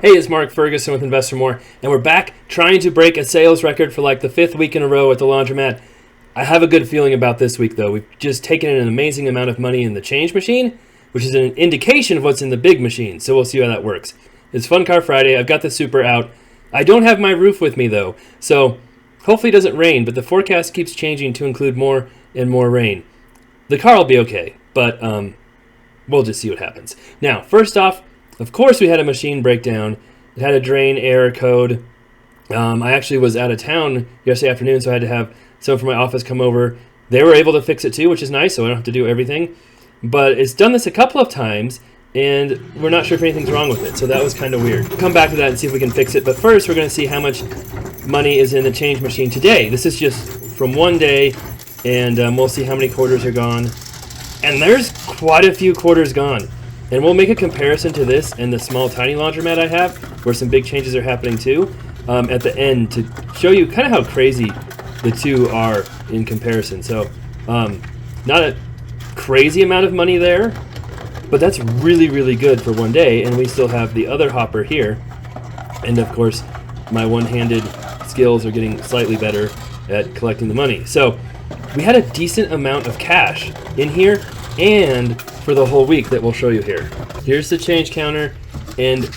Hey, it's Mark Ferguson with Investor More, and we're back trying to break a sales record for like the fifth week in a row at the Laundromat. I have a good feeling about this week, though. We've just taken in an amazing amount of money in the change machine, which is an indication of what's in the big machine, so we'll see how that works. It's Fun Car Friday. I've got the Super out. I don't have my roof with me, though, so hopefully it doesn't rain, but the forecast keeps changing to include more and more rain. The car will be okay, but we'll just see what happens. Now, first off, of course, we had a machine breakdown. It had a drain error code. I actually was out of town yesterday afternoon, so I had to have someone from my office come over. They were able to fix it too, which is nice, so I don't have to do everything. But it's done this a couple of times, and we're not sure if anything's wrong with it, so that was kind of weird. We'll come back to that and see if we can fix it. But first, we're going to see how much money is in the change machine today. This is just from one day, and we'll see how many quarters are gone. And there's quite a few quarters gone. And we'll make a comparison to this and the small, tiny laundromat I have, where some big changes are happening too, at the end to show you kind of how crazy the two are in comparison. So, not a crazy amount of money there, but that's really, really good for one day. And we still have the other hopper here. And of course, my one-handed skills are getting slightly better at collecting the money. So, we had a decent amount of cash in here and for the whole week that we'll show you here. Here's the change counter, and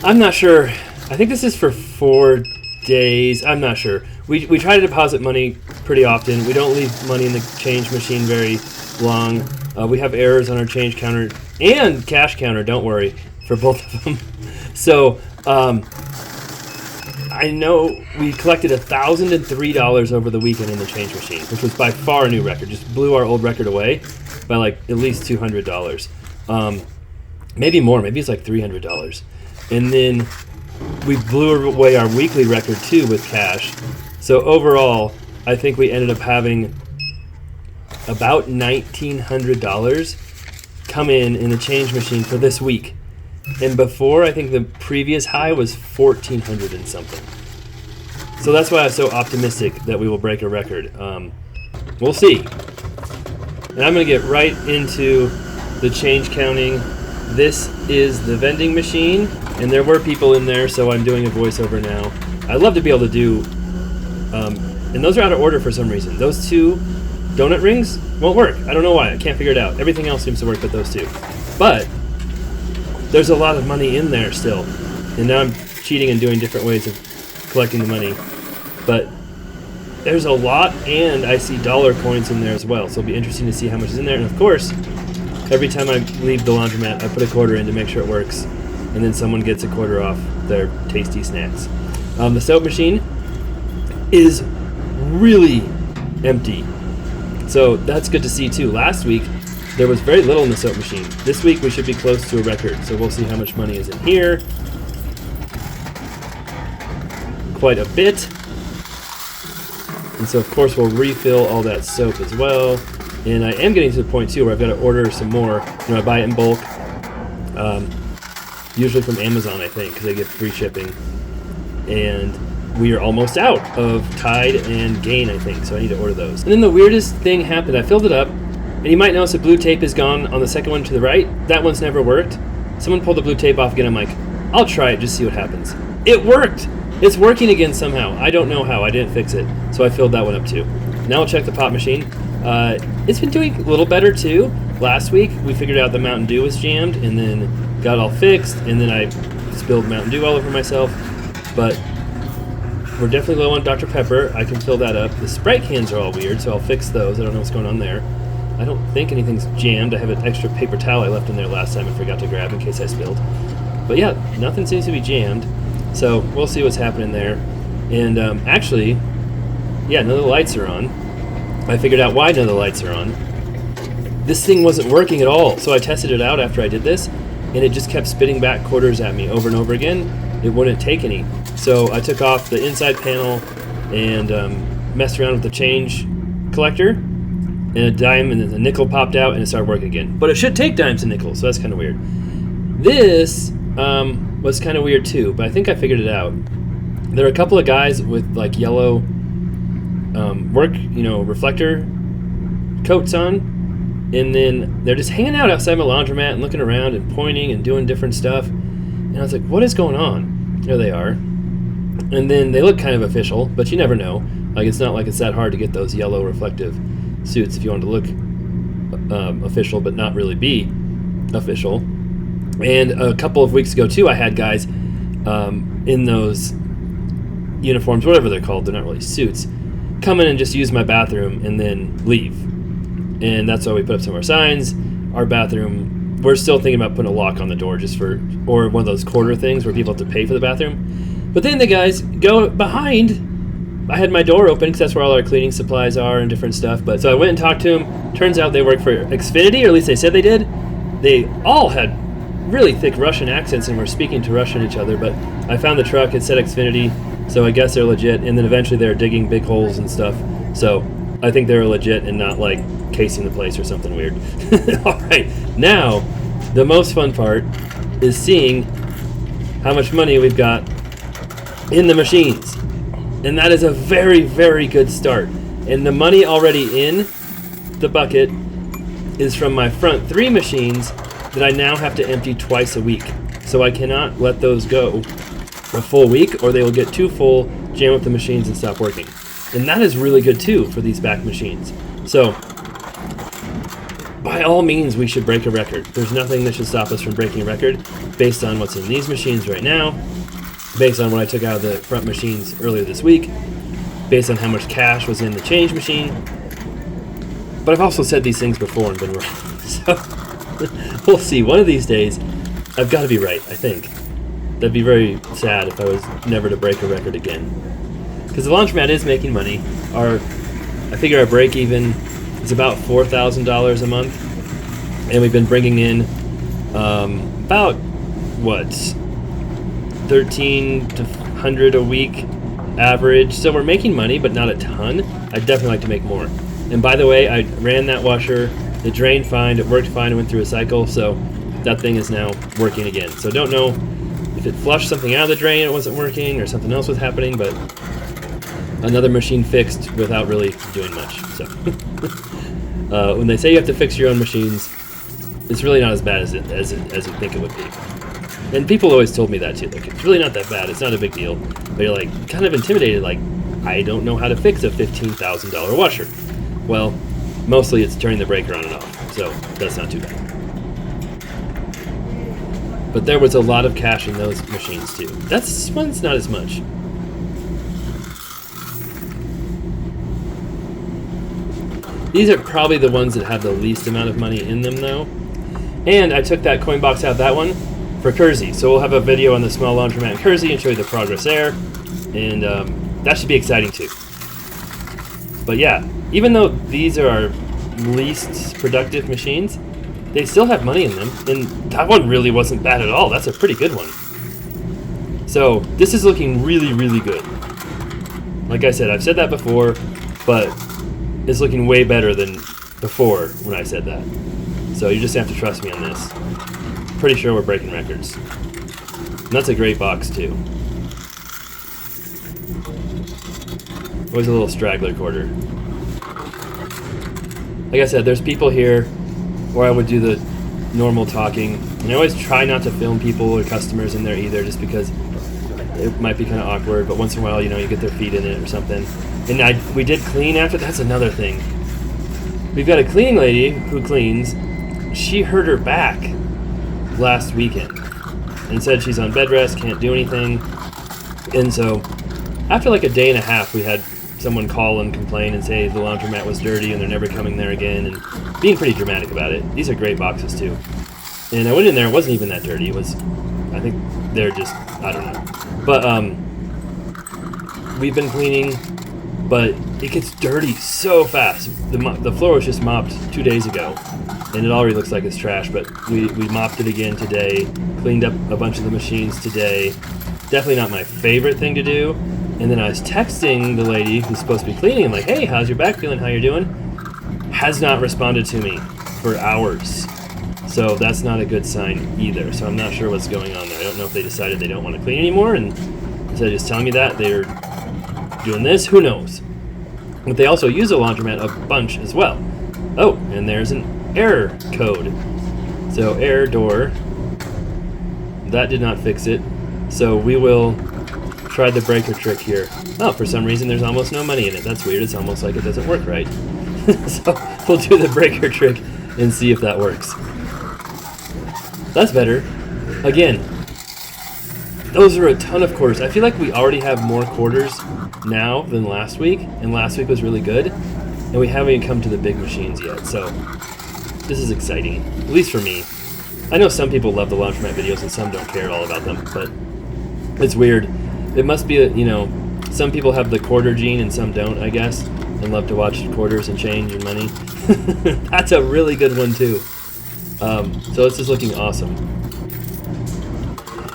I'm not sure. I think this is for 4 days. I'm not sure. We try to deposit money pretty often. We don't leave money in the change machine very long. We have errors on our change counter and cash counter, don't worry, for both of them. So I know we collected $1,003 over the weekend in the change machine, which was by far a new record. Just blew our old record away by like at least $200. Maybe more, maybe it's like $300. And then we blew away our weekly record too with cash. So overall, I think we ended up having about $1,900 come in the change machine for this week. And before, I think the previous high was $1,400 and something. So that's why I'm so optimistic that we will break a record. We'll see. And I'm going to get right into the change counting. This is the vending machine, and there were people in there, so I'm doing a voiceover now. I'd love to be able to do, and those are out of order for some reason. Those two donut rings won't work. I don't know why. I can't figure it out. Everything else seems to work but those two. But there's a lot of money in there still. And now I'm cheating and doing different ways of collecting the money. But there's a lot, and I see dollar coins in there as well. So it'll be interesting to see how much is in there. And of course, every time I leave the laundromat, I put a quarter in to make sure it works. And then someone gets a quarter off their tasty snacks. The soap machine is really empty. So that's good to see too. Last week, there was very little in the soap machine. This week we should be close to a record, so we'll see how much money is in here. Quite a bit. And so of course we'll refill all that soap as well. And I am getting to the point too where I've got to order some more. You know, I buy it in bulk, usually from Amazon I think, because I get free shipping. And we are almost out of Tide and Gain I think, so I need to order those. And then the weirdest thing happened. I filled it up. And you might notice the blue tape is gone on the second one to the right. That one's never worked. Someone pulled the blue tape off again. I'm like, I'll try it, just see what happens. It worked! It's working again somehow. I don't know how. I didn't fix it. So I filled that one up too. Now we'll check the pop machine. It's been doing a little better too. Last week, we figured out the Mountain Dew was jammed and then got all fixed. And then I spilled Mountain Dew all over myself. But we're definitely low on Dr. Pepper. I can fill that up. The Sprite cans are all weird, so I'll fix those. I don't know what's going on there. I don't think anything's jammed. I have an extra paper towel I left in there last time I forgot to grab in case I spilled. But yeah, nothing seems to be jammed. So we'll see what's happening there. And actually, yeah, none of the lights are on. I figured out why none of the lights are on. This thing wasn't working at all. So I tested it out after I did this, and it just kept spitting back quarters at me over and over again. It wouldn't take any. So I took off the inside panel and messed around with the change collector. And a dime and then the nickel popped out and it started working again. But it should take dimes and nickels, so that's kind of weird. This was kind of weird too, but I think I figured it out. There are a couple of guys with like yellow reflector coats on, and then they're just hanging out outside my laundromat and looking around and pointing and doing different stuff. And I was like, what is going on? There they are. And then they look kind of official, but you never know. Like, it's not like it's that hard to get those yellow reflective suits if you want to look official but not really be official. And a couple of weeks ago too, I had guys in those uniforms, whatever they're called, they're not really suits, come in and just use my bathroom and then leave. And that's why we put up some of our signs. Our bathroom, we're still thinking about putting a lock on the door just for, or one of those quarter things where people have to pay for the bathroom. But then the guys go behind. I had my door open because that's where all our cleaning supplies are and different stuff. But so I went and talked to them. Turns out they work for Xfinity, or at least they said they did. They all had really thick Russian accents and were speaking to Russian each other. But I found the truck. It said Xfinity, so I guess they're legit. And then eventually they were digging big holes and stuff. So I think they were legit and not like casing the place or something weird. All right, now the most fun part is seeing how much money we've got in the machines. And that is a very, very good start. And the money already in the bucket is from my front 3 machines that I now have to empty twice a week. So I cannot let those go a full week or they will get too full, jam up the machines and stop working. And that is really good too for these back machines. So by all means, we should break a record. There's nothing that should stop us from breaking a record based on what's in these machines right now, based on what I took out of the front machines earlier this week, based on how much cash was in the change machine. But I've also said these things before and been wrong. So we'll see. One of these days, I've got to be right, I think. That'd be very sad if I was never to break a record again. Because the laundromat is making money. I figure our break even is about $4,000 a month. And we've been bringing in about, what, 13 to 100 a week average. So we're making money, but not a ton. I'd definitely like to make more. And by the way, I ran that washer. It drained fine. It worked fine. It went through a cycle. So that thing is now working again. So don't know if it flushed something out of the drain, it wasn't working, or something else was happening, but another machine fixed without really doing much. So when they say you have to fix your own machines, it's really not as bad as you think it would be. And people always told me that too. Like, it's really not that bad. It's not a big deal. But you're like kind of intimidated. Like, I don't know how to fix a $15,000 washer. Well, mostly it's turning the breaker on and off. So that's not too bad. But there was a lot of cash in those machines too. This one's not as much. These are probably the ones that have the least amount of money in them though. And I took that coin box out, that one, for Kersey. So we'll have a video on the small laundromat in Kersey and show you the progress there. And that should be exciting too. But yeah, even though these are our least productive machines, they still have money in them. And that one really wasn't bad at all. That's a pretty good one. So this is looking really, really good. Like I said, I've said that before, but it's looking way better than before when I said that. So you just have to trust me on this. Pretty sure we're breaking records. And that's a great box too. Always a little straggler quarter. Like I said, there's people here where I would do the normal talking. And I always try not to film people or customers in there either, just because it might be kind of awkward. But once in a while, you know, you get their feet in it or something. And we did clean after. That's another thing. We've got a cleaning lady who cleans. She hurt her back last weekend and said she's on bed rest, can't do anything. And so after like a day and a half, we had someone call and complain and say the laundromat was dirty and they're never coming there again, and being pretty dramatic about it. These are great boxes too. And I went in there, it wasn't even that dirty. It was, I think they're just, I don't know. But we've been cleaning, but it gets dirty so fast. The floor was just mopped 2 days ago, and it already looks like it's trash, but we mopped it again today, cleaned up a bunch of the machines today. Definitely not my favorite thing to do. And then I was texting the lady who's supposed to be cleaning. I'm like, hey, how's your back feeling? How you doing? Has not responded to me for hours. So that's not a good sign either. So I'm not sure what's going on there. I don't know if they decided they don't want to clean anymore, and instead of just telling me that, they're doing this. Who knows? But they also use a laundromat a bunch as well. Oh, and there's an error code. So error door that did not fix it. So we will try the breaker trick here. Oh, for some reason there's almost no money in it. That's weird. It's almost like it doesn't work right. So we'll do the breaker trick and see if that works. That's better. Again, those are a ton of quarters. I feel like we already have more quarters now than last week, and last week was really good, and we haven't even come to the big machines yet, so this is exciting, at least for me. I know some people love the Laundromat videos and some don't care at all about them, but it's weird. It must be, some people have the quarter gene and some don't, I guess, and love to watch quarters and change and money. That's a really good one too. So this is looking awesome.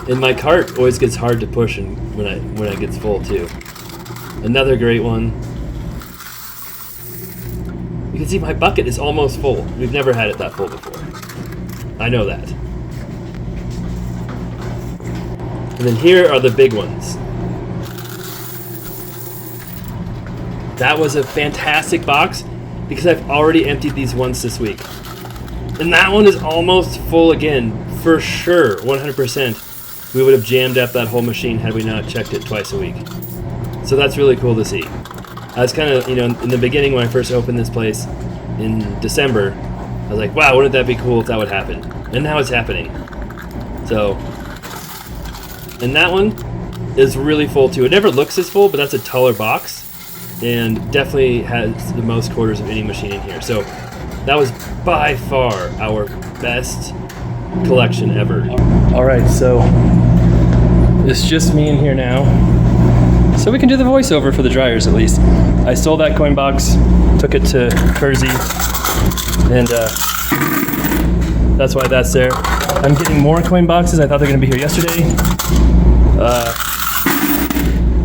And my cart always gets hard to push when it gets full too. Another great one. You can see my bucket is almost full. We've never had it that full before. I know that. And then here are the big ones. That was a fantastic box because I've already emptied these once this week. And that one is almost full again, for sure, 100%. We would have jammed up that whole machine had we not checked it twice a week. So that's really cool to see. I was kind of, in the beginning when I first opened this place in December, I was like, wow, wouldn't that be cool if that would happen? And now it's happening. So, and that one is really full too. It never looks as full, but that's a taller box and definitely has the most quarters of any machine in here. So that was by far our best collection ever. All right, so it's just me in here now. So we can do the voiceover for the dryers at least. I stole that coin box, took it to Kersey, and that's why that's there. I'm getting more coin boxes. I thought they were gonna be here yesterday.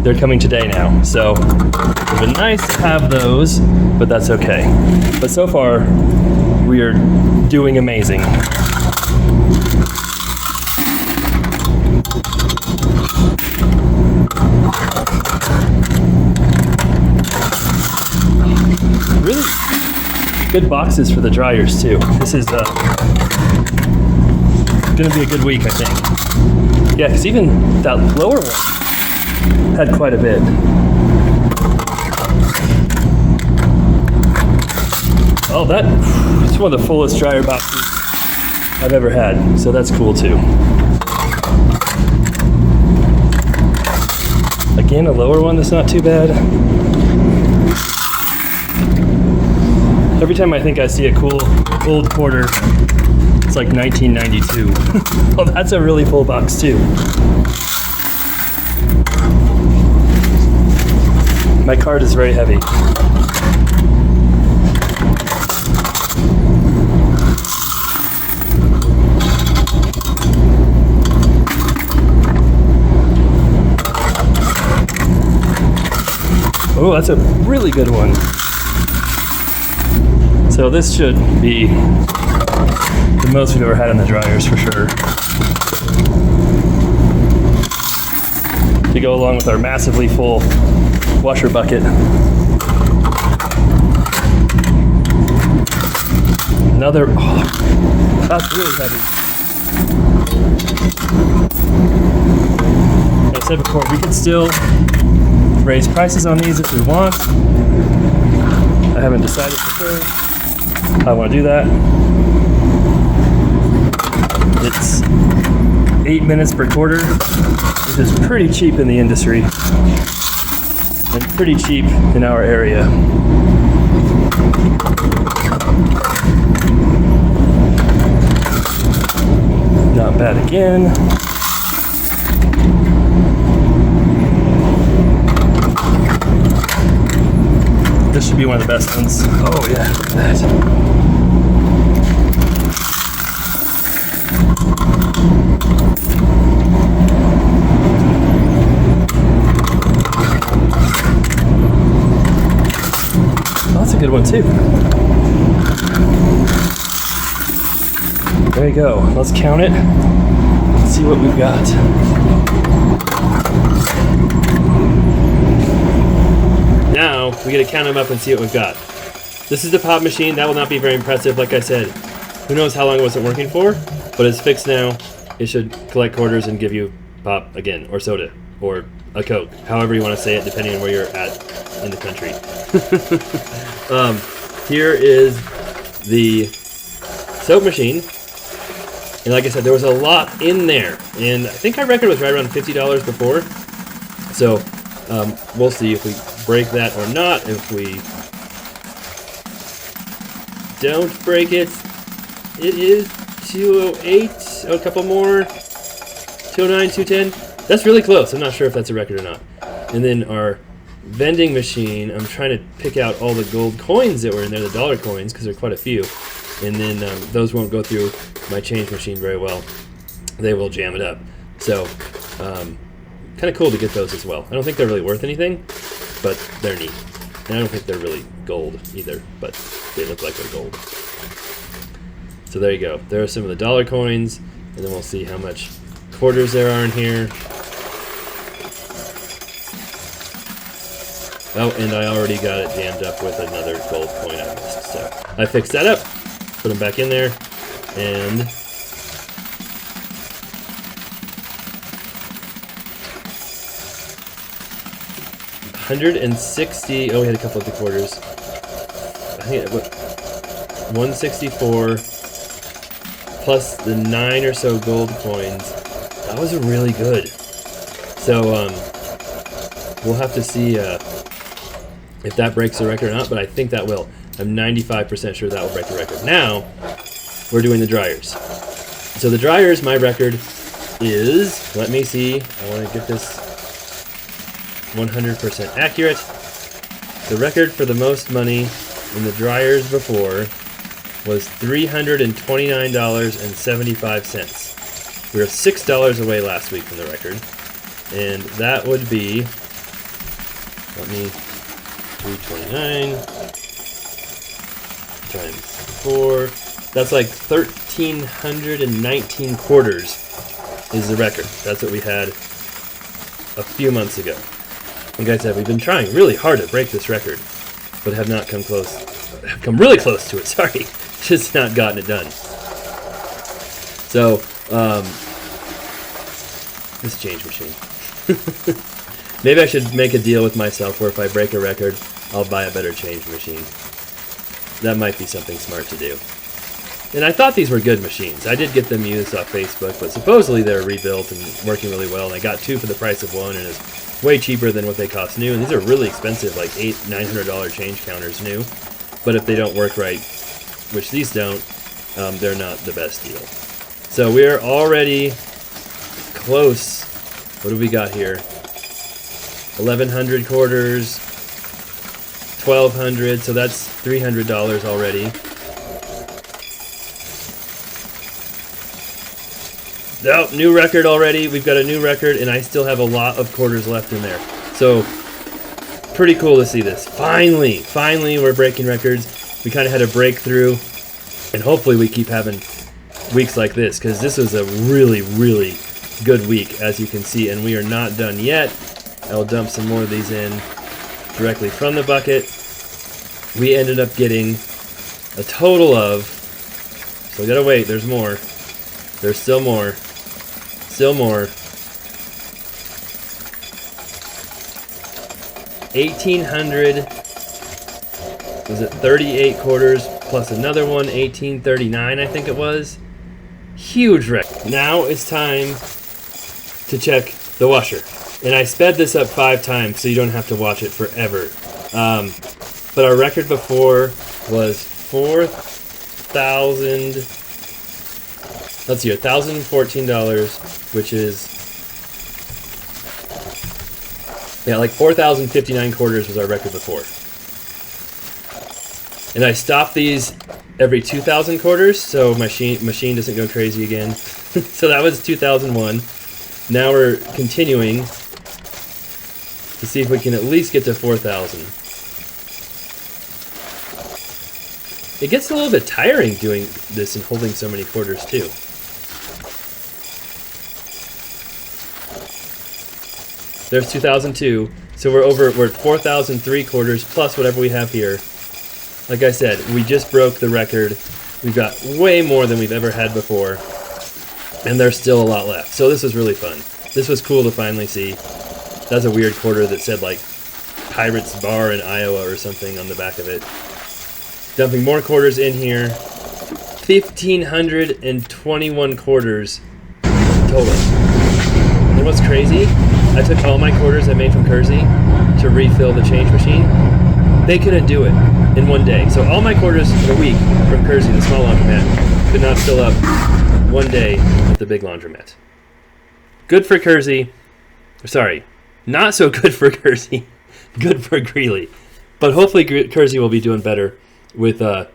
They're coming today now. So it would be nice to have those, but that's okay. But so far, we are doing amazing. Really good boxes for the dryers too. This is gonna be a good week, I think. Yeah, because even that lower one had quite a bit. Oh, it's one of the fullest dryer boxes I've ever had, so that's cool too. Again, a lower one that's not too bad. Every time I think I see a cool old quarter, it's like 1992. Well, that's a really full box too. My cart is very heavy. Oh, that's a really good one. So this should be the most we've ever had in the dryers for sure. To go along with our massively full washer bucket. Another, that's really heavy. Like I said before, we could still raise prices on these if we want. I haven't decided for sure. I want to do that. It's 8 minutes per quarter, which is pretty cheap in the industry and pretty cheap in our area. Not bad again. This should be one of the best ones. Oh yeah, look at that. Oh, that's a good one too. There you go. Let's count it. Let's see what we've got. Now, we gotta count them up and see what we've got. This is the pop machine. That will not be very impressive, like I said. Who knows how long it wasn't working for, but it's fixed now. it should collect quarters and give you pop again, or soda, or a Coke, however you want to say it, depending on where you're at in the country. Here is the soap machine. And like I said, there was a lot in there. And I think our record was right around $50 before. So we'll see if we break that or not. If we don't break it, it is 208. Oh, a couple more. 209, 210. That's really close. I'm not sure if that's a record or not. And then our vending machine, I'm trying to pick out all the gold coins that were in there, the dollar coins, because there are quite a few. And then those won't go through my change machine very well. They will jam it up. So kind of cool to get those as well. I don't think they're really worth anything, but they're neat. And I don't think they're really gold either, but they look like they're gold. So there you go. There are some of the dollar coins, and then we'll see how much quarters there are in here. Oh, and I already got it jammed up with another gold coin I missed. So I fixed that up, put them back in there, and $160. Oh, we had a couple of the quarters. I think it, 164 plus the 9 or so gold coins. That was really good. So we'll have to see if that breaks the record or not, but I think that will. I'm 95% sure that will break the record. Now we're doing the dryers. So the dryers, my record is, let me see, I want to get this 100% accurate. The record for the most money in the dryers before was $329.75. We were $6 away last week from the record, and that would be, let me, 329 times 4, that's like 1,319 quarters is the record. That's what we had a few months ago. Like I said, we've been trying really hard to break this record, but have not come close. Have come really close to it, sorry. Just not gotten it done. So, this change machine. Maybe I should make a deal with myself where if I break a record, I'll buy a better change machine. That might be something smart to do. And I thought these were good machines. I did get them used off Facebook, but supposedly they're rebuilt and working really well. And I got two for the price of one, and it's way cheaper than what they cost new. And th00 are really expensive, like $900 change counters new. But if they don't work right, which these don't, they're not the best deal. So we're already close. What do we got here? 1,100 quarters, 1,200, so that's $300 already. Oh, new record already. We've got a new record, and I still have a lot of quarters left in there. So, pretty cool to see this. Finally, we're breaking records. We kind of had a breakthrough, and hopefully we keep having weeks like this, because this was a really, really good week, as you can see, and we are not done yet. I'll dump some more of these in directly from the bucket. We ended up getting a total of, so we gotta wait, there's more. There's still more. Still more. 1,800, was it 38 quarters plus another one, 1,839 I think it was. Huge wreck. Now it's time to check the washer. And I sped this up 5 times so you don't have to watch it forever. But our record before was 4,000, let's see, $1,014, which is, yeah, like 4,059 quarters was our record before. And I stopped these every 2,000 quarters, so my machine doesn't go crazy again. So that was 2001. Now we're continuing to see if we can at least get to 4,000. It gets a little bit tiring doing this and holding so many quarters too. There's 2002, so we're at 4,003 quarters plus whatever we have here. Like I said, we just broke the record. We've got way more than we've ever had before. and there's still a lot left. So this was really fun. This was cool to finally see. That's a weird quarter that said like Pirates Bar in Iowa or something on the back of it. Dumping more quarters in here. 1,521 quarters total. And what's crazy, I took all my quarters I made from Kersey to refill the change machine. They couldn't do it in one day. So all my quarters in a week from Kersey, the small laundromat, could not fill up one day at the big laundromat. Good for Kersey. Sorry, not so good for Kersey. Good for Greeley. But hopefully Kersey will be doing better with the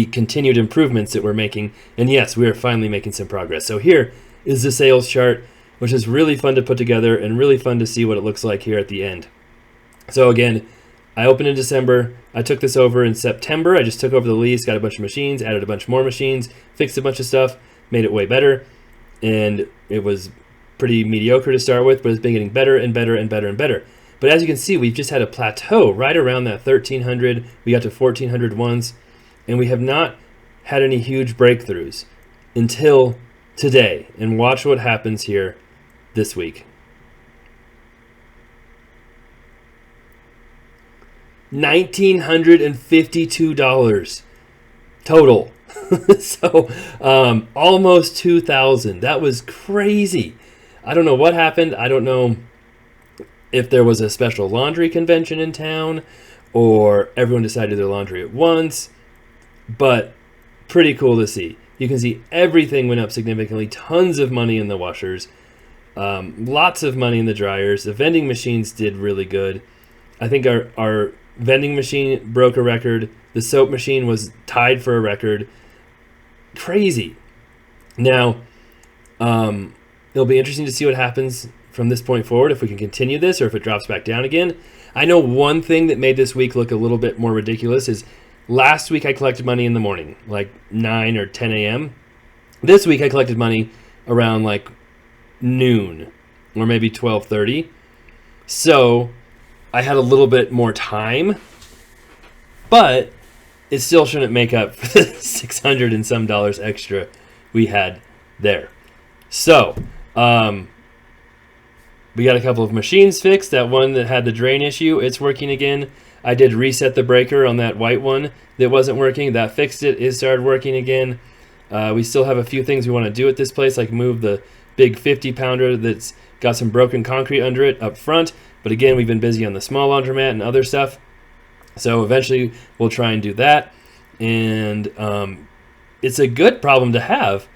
continued improvements that we're making. And yes, we are finally making some progress. So here is the sales chart, which is really fun to put together and really fun to see what it looks like here at the end. So again, I opened in December. I took this over in September. I just took over the lease, got a bunch of machines, added a bunch more machines, fixed a bunch of stuff, made it way better. And it was pretty mediocre to start with, but it's been getting better and better and better and better. But as you can see, we've just had a plateau right around that 1,300. We got to 1,400 once, and we have not had any huge breakthroughs until today. And watch what happens here this week. $1,952 total. So almost 2,000. That was crazy. I don't know what happened. I don't know if there was a special laundry convention in town or everyone decided to do their laundry at once, but pretty cool to see. You can see everything went up significantly. Tons of money in the washers, lots of money in the dryers. The vending machines did really good. I think our vending machine broke a record. The soap machine was tied for a record. Crazy. Now, it'll be interesting to see what happens from this point forward, if we can continue this or if it drops back down again. I know one thing that made this week look a little bit more ridiculous is last week I collected money in the morning, like 9 or 10 a.m. This week I collected money around like noon or maybe 12:30. So I had a little bit more time, but it still shouldn't make up for the $600 and some extra we had there. So, we got a couple of machines fixed. That one that had the drain issue, it's working again. I did reset the breaker on that white one that wasn't working. That fixed it. It started working again. We still have a few things we want to do at this place, like move the big 50-pounder that's got some broken concrete under it up front. But again, we've been busy on the small laundromat and other stuff. So eventually we'll try and do that. And it's a good problem to have.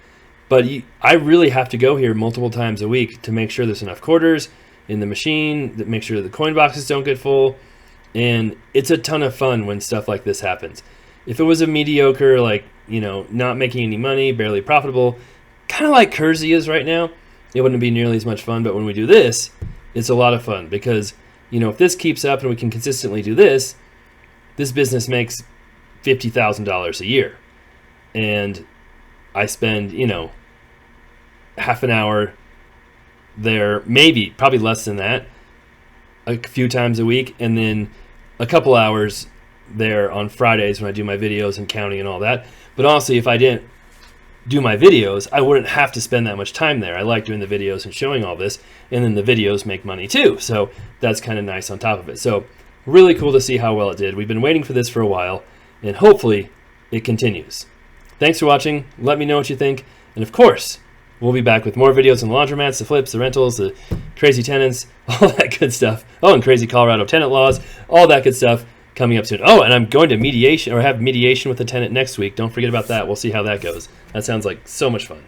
But I really have to go here multiple times a week to make sure there's enough quarters in the machine, to make sure the coin boxes don't get full. And it's a ton of fun when stuff like this happens. If it was a mediocre, like, not making any money, barely profitable, kind of like Kersey is right now, it wouldn't be nearly as much fun. But when we do this, it's a lot of fun because, if this keeps up and we can consistently do this, this business makes $50,000 a year. And I spend, half an hour there, probably less than that, a few times a week, and then a couple hours there on Fridays when I do my videos and counting and all that. But honestly, if I didn't do my videos, I wouldn't have to spend that much time there. I like doing the videos and showing all this, and then the videos make money too. So that's kind of nice on top of it. So really cool to see how well it did. We've been waiting for this for a while, and hopefully it continues. Thanks for watching. Let me know what you think. And of course, we'll be back with more videos on the laundromats, the flips, the rentals, the crazy tenants, all that good stuff. Oh, and crazy Colorado tenant laws, all that good stuff coming up soon. Oh, and I'm going to mediation, or have mediation with the tenant next week. Don't forget about that. We'll see how that goes. That sounds like so much fun.